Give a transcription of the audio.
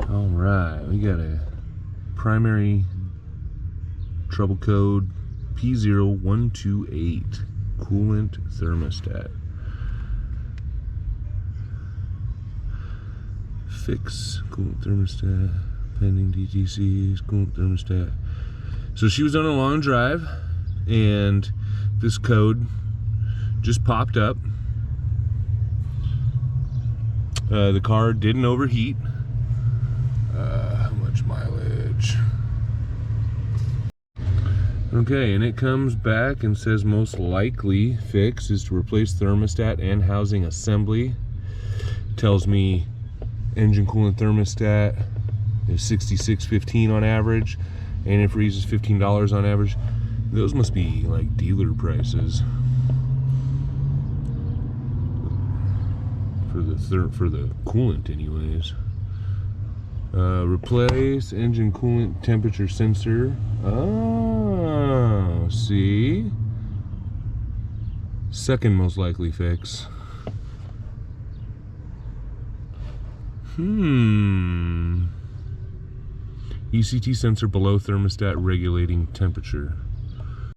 All right, we got a primary trouble code P0128 coolant thermostat. Fix coolant thermostat, pending DTCs, coolant thermostat. So she was on a long drive and this code just popped up. The car didn't overheat. How much mileage? Okay, and it comes back and says most likely fix is to replace thermostat and housing assembly. Tells me engine coolant thermostat is $66.15 on average. Antifreeze is $15 on average. Those must be like dealer prices for the coolant, anyways. Replace engine coolant temperature sensor. Oh, see? Second most likely fix. ECT sensor below thermostat regulating temperature.